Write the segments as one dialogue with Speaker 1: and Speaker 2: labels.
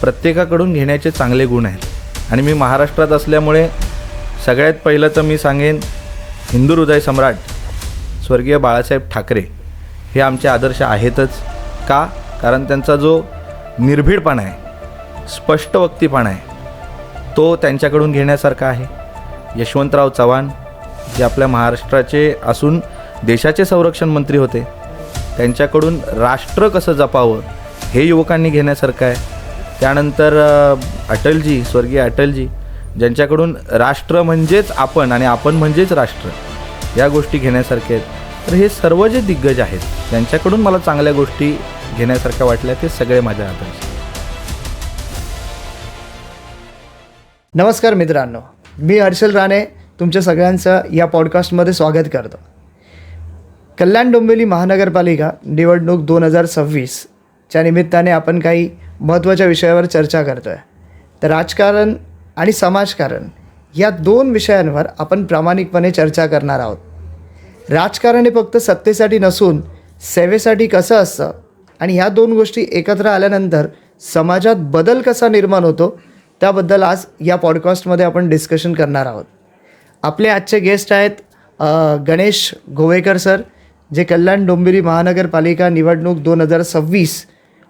Speaker 1: प्रत्येकाकडून घेण्याचे चांगले गुण आहेत आणि मी महाराष्ट्रात असल्यामुळे सगळ्यात पहिलं तर मी सांगेन हिंदू हृदय सम्राट स्वर्गीय बाळासाहेब ठाकरे हे आमचे आदर्श आहेतच. का? कारण त्यांचा जो निर्भीडपणा आहे, स्पष्ट वक्तीपणा आहे, तो त्यांच्याकडून घेण्यासारखा आहे. यशवंतराव चव्हाण जे आपल्या महाराष्ट्राचे असून देशाचे संरक्षण मंत्री होते, त्यांच्याकडून राष्ट्र कसं जपावं हे युवकांनी घेण्यासारखं आहे. त्यानंतर अटलजी, स्वर्गीय अटलजी, ज्यांच्याकडून राष्ट्र म्हणजेच आपण आणि आपण म्हणजेच राष्ट्र या गोष्टी घेण्यासारख्या आहेत. तर हे सर्व जे दिग्गज आहेत त्यांच्याकडून मला चांगल्या गोष्टी घेण्यासारख्या वाटल्या, ते सगळे माझ्या आदर्श.
Speaker 2: नमस्कार मित्रांनो, मी हर्षल राणे तुमच्या सगळ्यांचं या पॉडकास्टमध्ये स्वागत करतो. कल्याण डोंबिवली महानगरपालिका निवडणूक 2026च्या निमित्ताने आपण काही महत्त्वाच्या विषयावर चर्चा करतो आहे. तर राजकारण आणि समाजकारण या दोन विषयांवर आपण प्रामाणिकपणे चर्चा करणार आहोत. राजकारण हे फक्त सत्तेसाठी नसून सेवेसाठी कसं असतं आणि ह्या दोन गोष्टी एकत्र आल्यानंतर समाजात बदल कसा निर्माण होतो त्याबद्दल आज या पॉडकास्टमध्ये आपण डिस्कशन करणार आहोत. आपले आजचे गेस्ट आहेत गणेश गोवेकर सर, जे कल्याण डोंबिवली महानगरपालिका निवडणूक 2026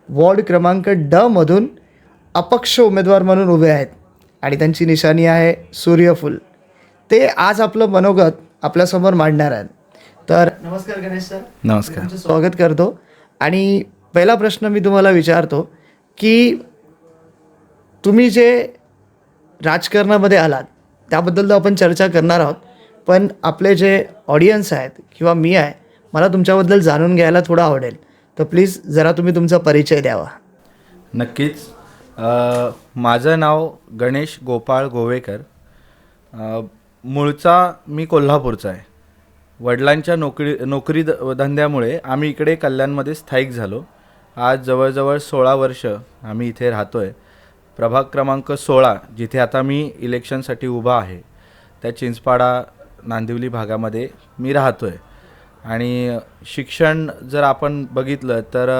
Speaker 2: वॉर्ड क्रमांक ड मधून अपक्ष उमेदवार म्हणून उभे आहेत आणि त्यांची निशाणी आहे सूर्यफूल. ते आज आपलं मनोगत आपल्यासमोर मांडणार आहेत. तर नमस्कार गणेश सर.
Speaker 1: नमस्कार.
Speaker 2: तुमचं स्वागत करतो. आणि पहिला प्रश्न मी तुम्हाला विचारतो की तुम्ही जे राजकारणामध्ये आलात त्याबद्दल तर आपण चर्चा करणार आहोत, पण आपले जे ऑडियन्स आहेत किंवा मी आहे, मला तुमच्याबद्दल जाणून घ्यायला थोडं आवडेल. तर प्लीज जरा तुम्ही तुमचा परिचय द्यावा.
Speaker 1: नक्कीच. माझं नाव गणेश गोपाळ गोवेकर. मूळचा मी कोल्हापूरचा आहे. वडिलांच्या नोकरी धंद्यामुळे आम्ही इकडे कल्याणमध्ये स्थायिक झालो. आज जवळजवळ 16 वर्ष आम्ही इथे राहतो आहे. प्रभाग क्रमांक 16 जिथे आता मी इलेक्शनसाठी उभा आहे, त्या चिंचपाडा नांदिवली भागामध्ये मी राहतो आहे. आणि शिक्षण जर आपण बघितलं तर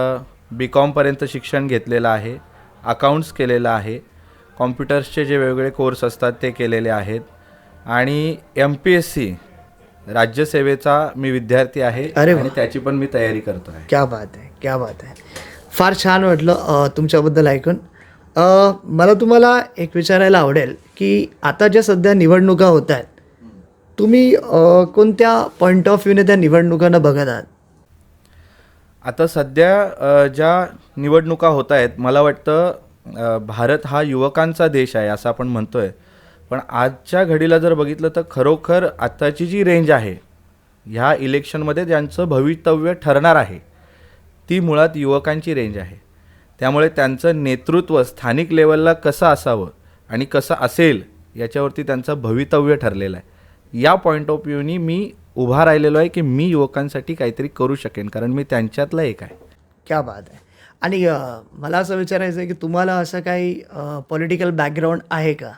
Speaker 1: BComपर्यंत शिक्षण घेतलेलं आहे, अकाउंट्स केलेलं आहे, कॉम्प्युटर्सचे जे वेगवेगळे कोर्स असतात ते केलेले आहेत आणि MPSC राज्यसेवेचा मी विद्यार्थी आहे आणि त्याची पण मी तयारी करतो आहे.
Speaker 2: क्या बात आहे, क्या बात आहे. फार छान वाटलं तुमच्याबद्दल ऐकून. मला तुम्हाला एक विचारायला आवडेल की आता ज्या सध्या निवडणुका होत आहेत, तुम्ही कोणत्या पॉईंट ऑफ व्ह्यूने त्या निवडणुकांना बघत आहात?
Speaker 1: आता सध्या ज्या निवडणुका होत आहेत, मला वाटतं भारत हा युवकांचा देश आहे असं आपण म्हणतो आहे, पण आजच्या घडीला जर बघितलं तर खरोखर आत्ताची जी रेंज आहे ह्या इलेक्शनमध्ये ज्यांचं भवितव्य ठरणार आहे ती मुळात युवकांची रेंज आहे. त्यामुळे त्यांचं नेतृत्व स्थानिक लेवलला कसं असावं आणि कसं असेल याच्यावरती त्यांचं भवितव्य ठरलेलं आहे. या पॉईंट ऑफ व्ह्यूनी मी उभा राहिलेलो आहे की मी युवकांसाठी काहीतरी करू शकेन, कारण मी त्यांच्यातला एक आहे.
Speaker 2: क्या बात आहे. आणि मला असं विचारायचं आहे की तुम्हाला असं काही पॉलिटिकल बॅकग्राऊंड आहे का?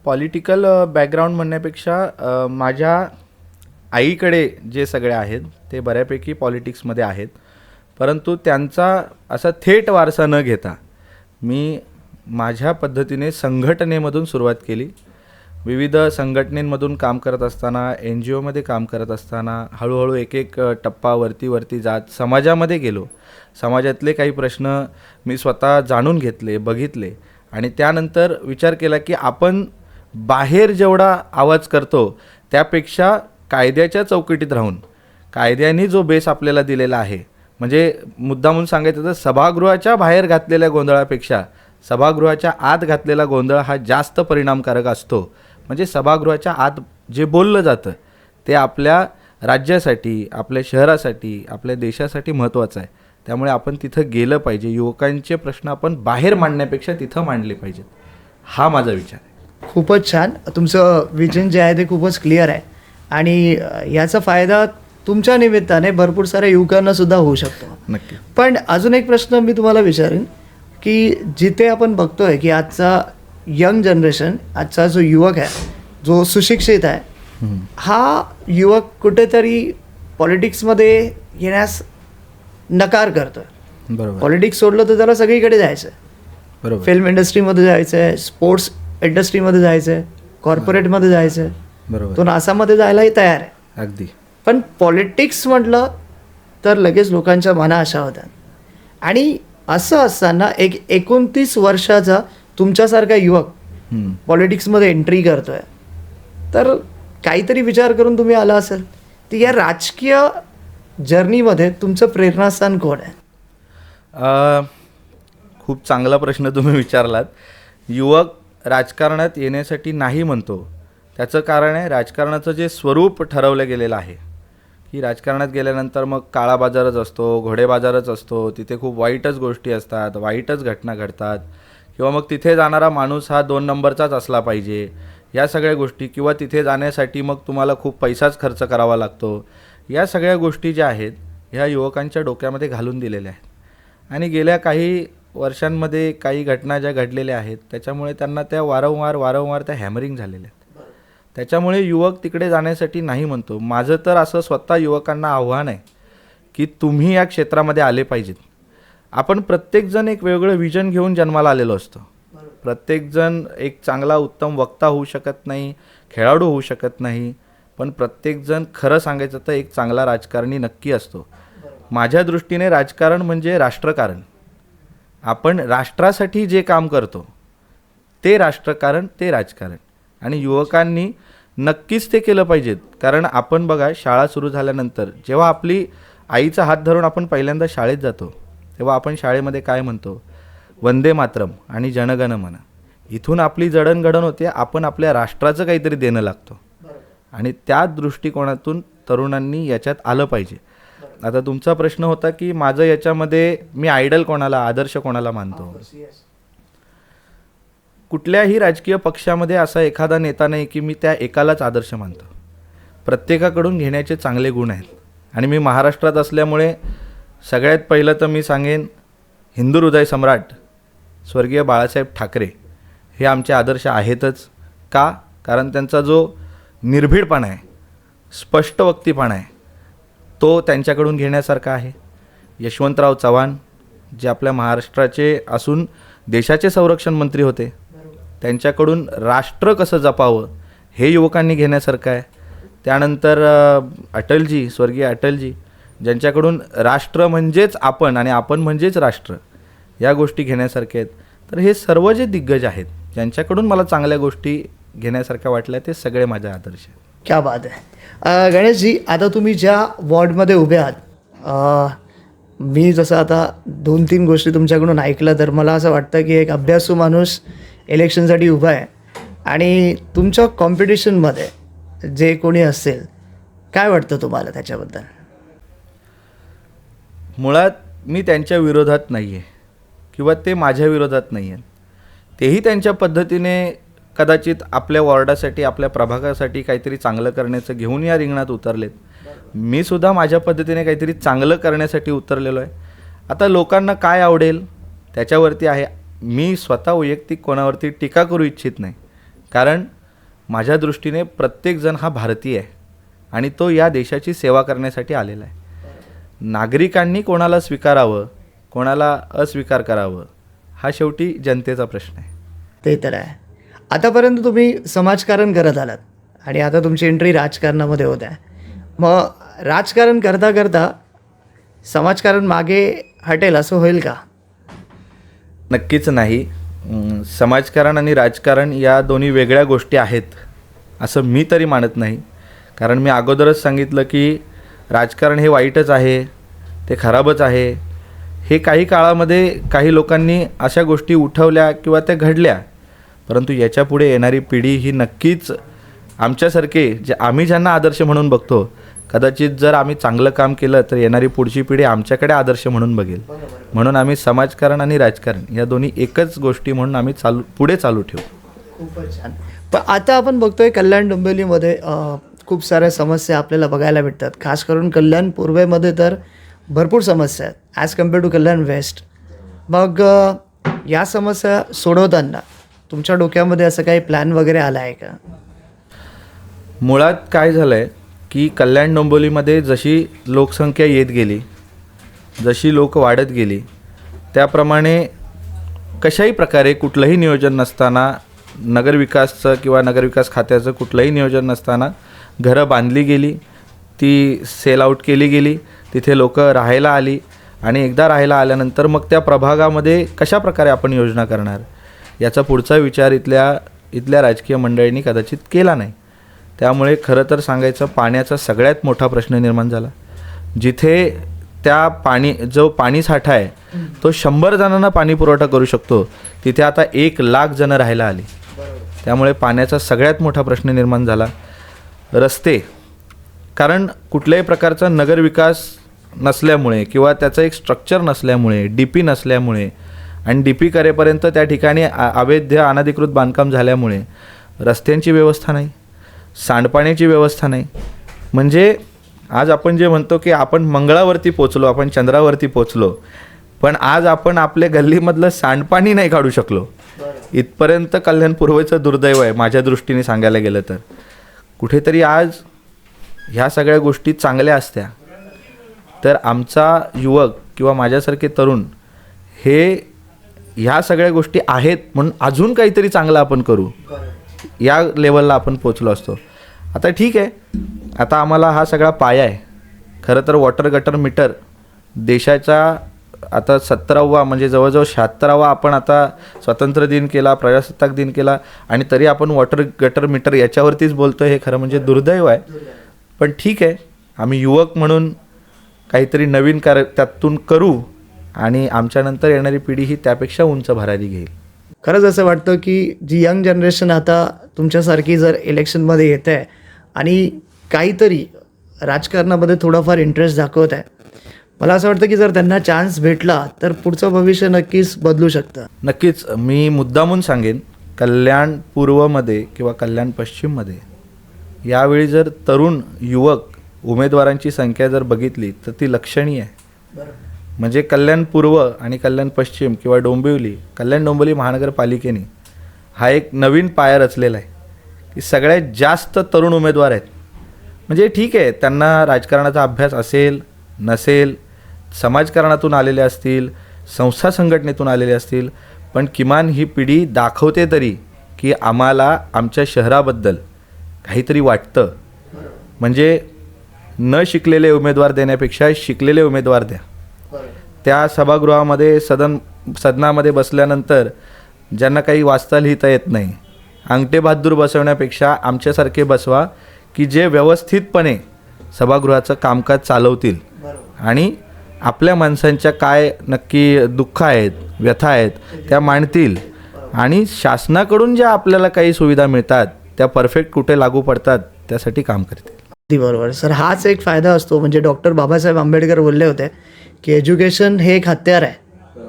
Speaker 1: पॉलिटिकल बॅकग्राऊंड म्हणण्यापेक्षा माझ्या आईकडे जे सगळे आहेत ते बऱ्यापैकी पॉलिटिक्समध्ये आहेत, परंतु त्यांचा असा थेट वारसा न घेता मी माझ्या पद्धतीने संघटनेमधून सुरुवात केली. विविध संघटनेमधून काम करत असताना, NGOमध्ये काम करत असताना हळूहळू एक एक टप्पा वरती जात समाजामध्ये गेलो. समाजातले काही प्रश्न मी स्वतः जाणून घेतले, बघितले आणि त्यानंतर विचार केला की आपण बाहेर जेवढा आवाज करतो त्यापेक्षा कायद्याच्या चौकटीत राहून, कायद्याने जो बेस आपल्याला दिलेला आहे, म्हणजे मुद्दा म्हणून सांगायचं तर सभागृहाच्या बाहेर घातलेल्या गोंधळापेक्षा सभागृहाच्या आत घातलेला गोंधळ हा जास्त परिणामकारक असतो. म्हणजे सभागृहाच्या आत जे बोललं जातं ते आपल्या राज्यासाठी, आपल्या शहरासाठी, आपल्या देशासाठी महत्त्वाचं आहे. त्यामुळे आपण तिथं गेलं पाहिजे. युवकांचे प्रश्न आपण बाहेर मांडण्यापेक्षा तिथं मांडले पाहिजेत, हा माझा विचार आहे.
Speaker 2: खूपच छान. तुमचं विजन जे आहे ते खूपच क्लिअर आहे आणि याचा फायदा तुमच्या निमित्ताने भरपूर साऱ्या युवकांना सुद्धा होऊ शकतो.
Speaker 1: नक्की.
Speaker 2: पण अजून एक प्रश्न मी तुम्हाला विचारेन की जिथे आपण बघतोय की आजचा यंग जनरेशन, आजचा जो युवक आहे, जो सुशिक्षित आहे, हा युवक कुठेतरी पॉलिटिक्समध्ये येण्यास नकार करतो.
Speaker 1: बरोबर.
Speaker 2: पॉलिटिक्स सोडलं तर त्याला सगळीकडे जायचं,
Speaker 1: बरोबर.
Speaker 2: फिल्म इंडस्ट्रीमध्ये जायचं आहे, स्पोर्ट्स इंडस्ट्रीमध्ये जायचं आहे, कॉर्पोरेटमध्ये जायचं आहे,
Speaker 1: बरोबर.
Speaker 2: तो नासामध्ये जायलाही तयार आहे.
Speaker 1: अगदी.
Speaker 2: पण पॉलिटिक्स म्हटलं तर लगेच लोकांच्या मना अशा होतात. आणि असं असताना एक 29 वर्षाचा तुमच्यासारखा युवक पॉलिटिक्समध्ये एंट्री करतोय, तर काहीतरी विचार करून तुम्ही आला असेल की या राजकीय जर्नीमध्ये तुमचं प्रेरणास्थान कोण आहे?
Speaker 1: खूप चांगला प्रश्न तुम्ही विचारलात. युवक राजकारणात येण्यासाठी नाही म्हणतो, त्याचं कारण आहे राजकारणाचं जे स्वरूप ठरवलं गेलेलं आहे की राजकारणात गेल्यानंतर मग काळा बाजारच असतो, घोडे बाजारच असतो, तिथे खूप वाईटच गोष्टी असतात, वाईटच घटना घडतात, किंवा मग तिथे जाणारा माणूस हा 2 नंबरचाच असला पाहिजे, या सगळ्या गोष्टी, किंवा तिथे जाण्यासाठी मग तुम्हाला खूप पैसाच खर्च करावा लागतो. या सगळ्या गोष्टी ज्या आहेत ह्या युवकांच्या डोक्यामध्ये घालून दिलेल्या आहेत. आणि गेल्या काही वर्षांमध्ये काही घटना ज्या घडलेल्या आहेत त्याच्यामुळे त्यांना त्या वारंवार त्या हॅमरिंग झालेल्या आहेत. त्याच्यामुळे युवक तिकडे जाण्यासाठी नाही म्हणतो. माझं तर असं स्वतः युवकांना आव्हान आहे की तुम्ही या क्षेत्रामध्ये आले पाहिजेत. आपण प्रत्येकजण एक वेगळं विजन घेऊन जन्माला आलेलो असतो. प्रत्येकजण एक चांगला उत्तम वक्ता होऊ शकत नाही, खेळाडू होऊ शकत नाही, पण प्रत्येकजण खरं सांगायचं तर एक चांगला राजकारणी नक्की असतो. माझ्या दृष्टीने राजकारण म्हणजे राष्ट्रकारण. आपण राष्ट्रासाठी जे काम करतो ते राष्ट्रकारण, ते राजकारण. आणि युवकांनी नक्कीच ते केलं पाहिजेत. कारण आपण बघा, शाळा सुरू झाल्यानंतर जेव्हा आपली आईचा हात धरून आपण पहिल्यांदा शाळेत जातो तेव्हा आपण शाळेमध्ये काय म्हणतो? वंदे मातरम आणि जनगण मन. इथून आपली जडणघडण होते, आपण आपल्या राष्ट्राचं काहीतरी देणं लागतो. आणि त्या दृष्टिकोनातून तरुणांनी याच्यात आलं पाहिजे. आता तुमचा प्रश्न होता की माझं याच्यामध्ये मी आयडल कोणाला, आदर्श कोणाला मानतो. कुठल्याही राजकीय पक्षामध्ये असा एखादा नेता नाही की मी त्या एकालाच आदर्श मानतो. प्रत्येकाकडून घेण्याचे चांगले गुण आहेत. आणि मी महाराष्ट्रात असल्यामुळे सगळ्यात पहिलं तर मी सांगेन, हिंदू हृदय सम्राट स्वर्गीय बाळासाहेब ठाकरे हे आमचे आदर्श आहेतच. का? कारण त्यांचा जो निर्भीडपणा आहे, स्पष्ट वक्तीपणा आहे, तो त्यांच्याकडून घेण्यासारखा आहे. यशवंतराव चव्हाण जे आपल्या महाराष्ट्राचे असून देशाचे संरक्षण मंत्री होते, त्यांच्याकडून राष्ट्र कसं जपावं हे युवकांनी घेण्यासारखं आहे. त्यानंतर अटलजी, स्वर्गीय अटलजी, ज्यांच्याकडून राष्ट्र म्हणजेच आपण आणि आपण म्हणजेच राष्ट्र, या गोष्टी घेण्यासारख्या आहेत. तर हे सर्व जे दिग्गज आहेत ज्यांच्याकडून मला चांगल्या गोष्टी घेण्यासारख्या वाटल्या ते सगळे माझे आदर्श आहेत.
Speaker 2: क्या बात आहे. गणेशजी, आता तुम्ही ज्या वॉर्डमध्ये उभे आहात, मी जसं आता 2-3 गोष्टी तुमच्याकडून ऐकलं तर मला असं वाटतं की एक अभ्यासू माणूस इलेक्शनसाठी उभा आहे. आणि तुमच्या कॉम्पिटिशनमध्ये जे कोणी असेल, काय वाटतं तुम्हाला त्याच्याबद्दल?
Speaker 1: मुळात मी त्यांच्या विरोधात नाही आहे किंवा ते माझ्या विरोधात नाही आहेत. तेही त्यांच्या पद्धतीने कदाचित आपल्या वॉर्डासाठी, आपल्या प्रभागासाठी काहीतरी चांगलं करण्याचं घेऊन या रिंगणात उतरलेत. मी सुद्धा माझ्या पद्धतीने काहीतरी चांगलं करण्यासाठी उतरलेलो आहे. आता लोकांना काय आवडेल त्याच्यावरती आहे. मी स्वतः वैयक्तिक कोणावरती टीका करू इच्छित नाही. कारण माझ्या दृष्टीने प्रत्येकजण हा भारतीय आहे आणि तो या देशाची सेवा करण्यासाठी आलेला आहे. नागरिकांनी कोणाला स्वीकारावं, कोणाला अस्वीकार करावं, हा शेवटी जनतेचा प्रश्न आहे.
Speaker 2: ते तर आहे. आतापर्यंत तुम्ही समाजकारण करत आलात आणि आता तुमची एंट्री राजकारणामध्ये होत आहे. मग राजकारण करता करता समाजकारण मागे हटेल असं होईल का?
Speaker 1: नक्कीच नाही. समाजकारण आणि राजकारण या दोन्ही वेगळ्या गोष्टी आहेत असं मी तरी मानत नाही. कारण मी अगोदरच सांगितलं की राजकारण हे वाईटच आहे, ते खराबच आहे. हे काही काळामध्ये काही लोकांनी अशा गोष्टी उठवल्या किंवा त्या घडल्या, परंतु याच्यापुढे येणारी पिढी ही नक्कीच आमच्यासारखे जे आम्ही ज्यांना आदर्श म्हणून बघतो, कदाचित जर आम्ही चांगलं काम केलं तर येणारी पुढची पिढी आमच्याकडे आदर्श म्हणून बघेल. म्हणून आम्ही समाजकारण आणि राजकारण या दोन्ही एकच गोष्टी म्हणून आम्ही पुढे चालू ठेवू.
Speaker 2: खूपच छान. पण आता आपण बघतोय कल्याण डोंबिवलीमध्ये खूप साऱ्या समस्या आपल्याला बघायला भेटतात. खास करून कल्याण पूर्वेमध्ये तर भरपूर समस्या आहेत as compare to Kalyan west. मग या समस्या सोडवताना तुमच्या डोक्यामध्ये असं काही प्लॅन वगैरे आला आहे का?
Speaker 1: मुळात काय झालं आहे की कल्याण डोंबिवलीमध्ये जशी लोकसंख्या येत गेली, जशी लोक वाढत गेली, त्याप्रमाणे कशाही प्रकारे कुठलंही नियोजन नसताना, नगरविकासचं किंवा नगरविकास खात्याचं कुठलंही नियोजन नसताना घरं बांधली गेली, ती सेल आऊट केली गेली, तिथे लोक राहायला आली आणि एकदा राहायला आल्यानंतर मग त्या प्रभागामध्ये कशा प्रकारे आपण योजना करणार याचा पुढचा विचार इथल्या राजकीय मंडळींनी कदाचित केला नाही. त्यामुळे खरं तर सांगायचं, पाण्याचा सगळ्यात मोठा प्रश्न निर्माण झाला. जिथे जो पाणी साठा आहे तो 100 जणांना पाणी पुरवठा करू शकतो, तिथे आता 1,00,000 जणं राहायला आली. त्यामुळे पाण्याचा सगळ्यात मोठा प्रश्न निर्माण झाला. रस्ते, कारण कुठल्याही प्रकारचा नगरविकास नसल्यामुळे किंवा त्याचं एक स्ट्रक्चर नसल्यामुळे, DP नसल्यामुळे आणि DP करेपर्यंत त्या ठिकाणी अवैध अनधिकृत बांधकाम झाल्यामुळे रस्त्यांची व्यवस्था नाही, सांडपाण्याची व्यवस्था नाही. म्हणजे आज आपण जे म्हणतो की आपण मंगळावरती पोचलो, आपण चंद्रावरती पोचलो, पण आज आपण आपल्या गल्लीमधलं सांडपाणी नाही काढू शकलो. इथपर्यंत कल्याण पूर्वेचं दुर्दैव आहे माझ्या दृष्टीने सांगायला गेलं तर. कुठेतरी आज ह्या सगळ्या गोष्टी चांगल्या असत्या तर आमचा युवक किंवा माझ्यासारखे तरुण हे ह्या सगळ्या गोष्टी आहेत म्हणून अजून काहीतरी चांगलं आपण करू, या लेवलला आपण पोचलो असतो. आता ठीक आहे, आता आम्हाला हा सगळा पाया आहे. खरं तर वॉटर गटर मीटर देशाचा आता 17वा म्हणजे जवळजवळ 76वा आपण आता स्वातंत्र्य दिन केला, प्रजासत्ताक दिन केला आणि तरी आपण वॉटर गटर मीटर याच्यावरतीच बोलतो. हे खरं म्हणजे दुर्दैव आहे. पण ठीक आहे, आम्ही युवक म्हणून काहीतरी नवीन त्यातून करू आणि आमच्यानंतर येणारी पिढी ही त्यापेक्षा उंच भरारी घेईल.
Speaker 2: खरंच असं वाटतं की जी यंग जनरेशन आता तुमच्यासारखी जर इलेक्शनमध्ये येत आहे आणि काहीतरी राजकारणामध्ये थोडाफार इंटरेस्ट दाखवत आहे, मला असं वाटतं की जर त्यांना चान्स भेटला तर पुढचं भविष्य नक्कीच बदलू शकतं.
Speaker 1: नक्कीच मी मुद्दामून सांगेन, कल्याण पूर्वमध्ये किंवा कल्याण पश्चिममध्ये यावेळी जर तरुण युवक उमेदवारांची संख्या जर बघितली तर ती लक्षणीय आहे. म्हणजे कल्याण पूर्व आणि कल्याण पश्चिम किंवा कल्याण डोंबिवली महानगरपालिकेने हा एक नवीन पाया रचलेला आहे की सगळ्यात जास्त तरुण उमेदवार आहेत. म्हणजे ठीक आहे, त्यांना राजकारणाचा अभ्यास असेल नसेल, समाजकारणातून आलेले असतील, संस्था संघटनेतून आलेले असतील, पण किमान ही पिढी दाखवते तरी की आम्हाला आमच्या शहराबद्दल काहीतरी वाटतं. म्हणजे न शिकलेले उमेदवार देण्यापेक्षा शिकलेले उमेदवार द्या. त्या सभागृहामध्ये सदनामध्ये बसल्यानंतर ज्यांना काही वाचता लिहिता येत नाही, अंगठे बहादूर बसवण्यापेक्षा आमच्यासारखे बसवा की जे व्यवस्थितपणे सभागृहाचं कामकाज चालवतील आणि आपल्या माणसांच्या काय नक्की दुःख आहेत, व्यथा आहेत त्या मांडतील आणि शासनाकडून ज्या आपल्याला काही सुविधा मिळतात त्या परफेक्ट कुठे लागू पडतात त्यासाठी काम करतील.
Speaker 2: अगदी बरोबर सर. हाच एक फायदा असतो. म्हणजे डॉक्टर बाबासाहेब आंबेडकर बोलले होते की एज्युकेशन हे एक हत्यार आहे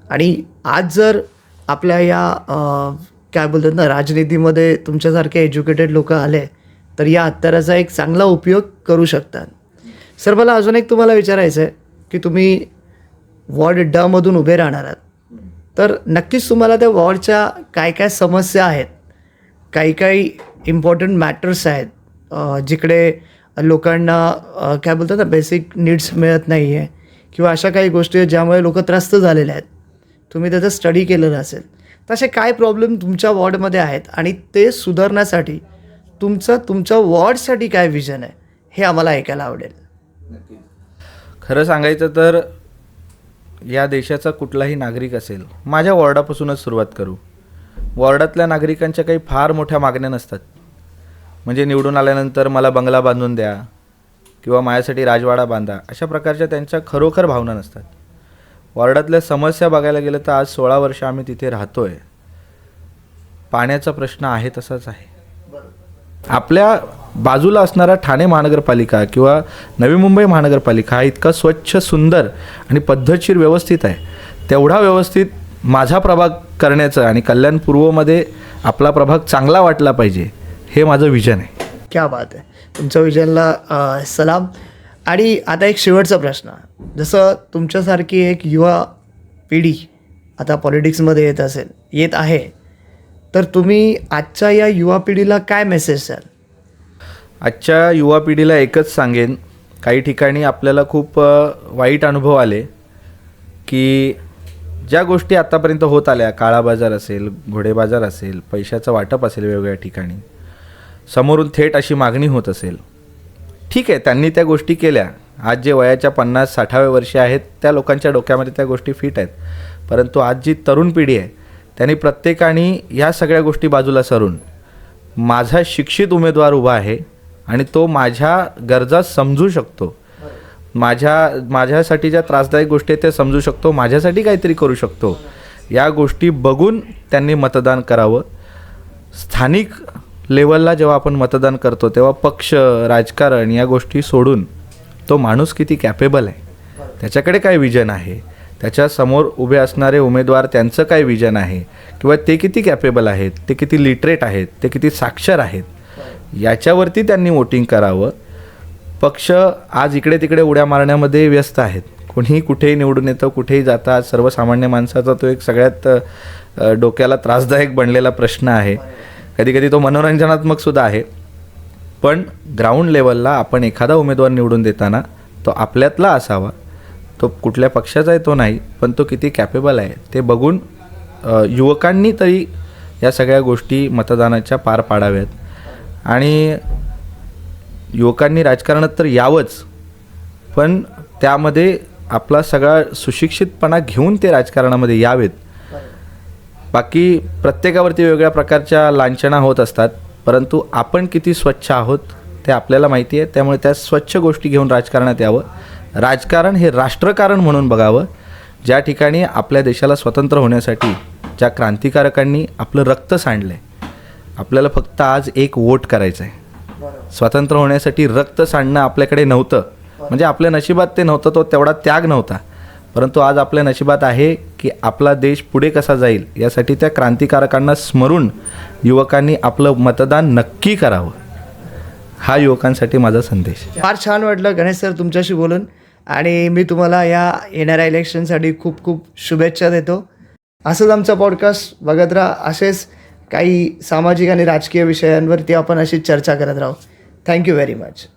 Speaker 2: आणि आज जर आपल्या या काय बोलतात ना राजनीतीमध्ये तुमच्यासारखे एज्युकेटेड लोक आले तर या हत्याराचा एक चांगला उपयोग करू शकतात. सर मला अजून एक तुम्हाला विचारायचं आहे की तुम्ही वॉर्ड डमधून उभे राहणार आहात, तर नक्कीच तुम्हाला त्या वॉर्डच्या काय काय समस्या आहेत, काही इम्पॉर्टंट मॅटर्स आहेत जिकडे लोकांना काय बोलतात ना बेसिक नीड्स मिळत नाही आहे किंवा अशा काही गोष्टी आहेत ज्यामुळे लोक त्रस्त झालेले आहेत, तुम्ही त्याचा स्टडी केलेलं असेल, तर असे काय प्रॉब्लेम तुमच्या वॉर्डमध्ये आहेत आणि ते सुधारण्यासाठी तुमच्या वॉर्डसाठी काय विजन आहे हे आम्हाला ऐकायला आवडेल.
Speaker 1: खरं सांगायचं तर या देशाचा कुठलाही नागरिक असेल, माझ्या वॉर्डापासूनच सुरुवात करू. वॉर्डातल्या नागरिकांच्या काही फार मोठ्या मागण्या नसतात. म्हणजे निवडून आल्यानंतर मला बंगला बांधून द्या किंवा माझ्यासाठी राजवाडा बांधा, अशा प्रकारच्या त्यांच्या खरोखर भावना नसतात. वॉर्डातल्या समस्या बघायला गेलं तर आज 16 वर्ष आम्ही तिथे राहतो आहे. पाण्याचा प्रश्न आहे तसाच आहे. आपल्या बाजूला असणारा ठाणे महानगरपालिका किंवा नवी मुंबई महानगरपालिका हा इतका स्वच्छ, सुंदर आणि पद्धतशीर व्यवस्थित आहे. तेवढा व्यवस्थित माझा प्रभाग करण्याचं आणि कल्याण पूर्वमध्ये आपला प्रभाग चांगला वाटला पाहिजे हे माझं विजन आहे.
Speaker 2: क्या बात आहे. तुमच्या विजनला सलाम. आणि आता एक शेवटचा प्रश्न, जसं तुमच्यासारखी एक युवा पिढी आता पॉलिटिक्समध्ये येत आहे, तर तुम्ही आजच्या या युवा पिढीला काय मेसेज द्याल?
Speaker 1: आजच्या युवा पिढीला एकच सांगेन, काही ठिकाणी आपल्याला खूप वाईट अनुभव आले की ज्या गोष्टी आत्तापर्यंत होत आल्या, काळा बाजार असेल, घोडे बाजार असेल, पैशाचं वाटप असेल वेगवेगळ्या ठिकाणी, समोरून थेट अशी मागणी होत असेल, ठीक आहे, त्यांनी त्या गोष्टी केल्या. आज जे वयाच्या 50-60व्या वर्षी आहेत त्या लोकांच्या डोक्यामध्ये त्या गोष्टी फिट आहेत. परंतु आज जी तरुण पिढी आहे त्यांनी प्रत्येकाने ह्या सगळ्या गोष्टी बाजूला सरून माझा शिक्षित उमेदवार उभा आहे आणि तो माझ्या गरजा समजू शकतो, माझ्यासाठी ज्या त्रासदायक गोष्टी आहेत त्या समजू शकतो, माझ्यासाठी काहीतरी करू शकतो, या गोष्टी बघून त्यांनी मतदान करावं. स्थानिक लेवलला जेव्हा आपण मतदान करतो तेव्हा पक्ष, राजकारण या गोष्टी सोडून तो माणूस किती कॅपेबल आहे, त्याच्याकडे काय विजन आहे, त्याच्यासमोर उभे असणारे उमेदवार त्यांचं काय विजन आहे, किंवा ते किती कॅपेबल आहेत, ते किती लिटरेट आहेत, ते किती साक्षर आहेत, याच्यावरती त्यांनी वोटिंग करावं. पक्ष आज इकडे तिकडे उड्या मारण्यामध्ये व्यस्त आहेत. कोणीही कुठेही निवडून येतं, कुठेही जातात. सर्वसामान्य माणसाचा तो एक सगळ्यात डोक्याला त्रासदायक बनलेला प्रश्न आहे. कधी कधी तो मनोरंजनात्मक सुद्धा आहे. पण ग्राउंड लेवलला आपण एखादा उमेदवार निवडून देताना तो आपल्यातला असावा. तो कुठल्या पक्षाचा आहे तो नाही, पण तो किती कॅपेबल आहे ते बघून युवकांनी तरी या सगळ्या गोष्टी मतदानाच्या पार पाडाव्यात. आणि युवकांनी राजकारणात तर यावंच, पण त्यामध्ये आपला सगळा सुशिक्षितपणा घेऊन ते राजकारणामध्ये यावेत. बाकी प्रत्येकावरती वेगवेगळ्या प्रकारच्या लांछना होत असतात, परंतु आपण किती स्वच्छ आहोत ते आपल्याला माहिती आहे. त्यामुळे त्या स्वच्छ गोष्टी घेऊन राजकारणात यावं. राजकारण हे राष्ट्रकारण म्हणून बघावं. ज्या ठिकाणी आपल्या देशाला स्वतंत्र होण्यासाठी ज्या क्रांतिकारकांनी आपलं रक्त सांडलं आहे, आपल्याला फक्त आज एक वोट करायचं आहे. स्वतंत्र होण्यासाठी रक्त सांडणं आपल्याकडे नव्हतं, म्हणजे आपल्या नशिबात ते नव्हतं, तो तेवढा त्याग नव्हता. परंतु आज आपल्या नशिबात आहे की आपला देश पुढे कसा जाईल यासाठी त्या क्रांतिकारकांना स्मरून युवकांनी आपलं मतदान नक्की करावं. हा युवकांसाठी माझा संदेश.
Speaker 2: फार छान वाटलं गणेश सर तुमच्याशी बोलून, आणि मी तुम्हाला या येणाऱ्या इलेक्शनसाठी खूप खूप शुभेच्छा देतो. असंच आमचा पॉडकास्ट बघत राहा. असेच काही सामाजिक आणि राजकीय विषयांवरती आपण अशीच चर्चा करत राहू. Thank you very much.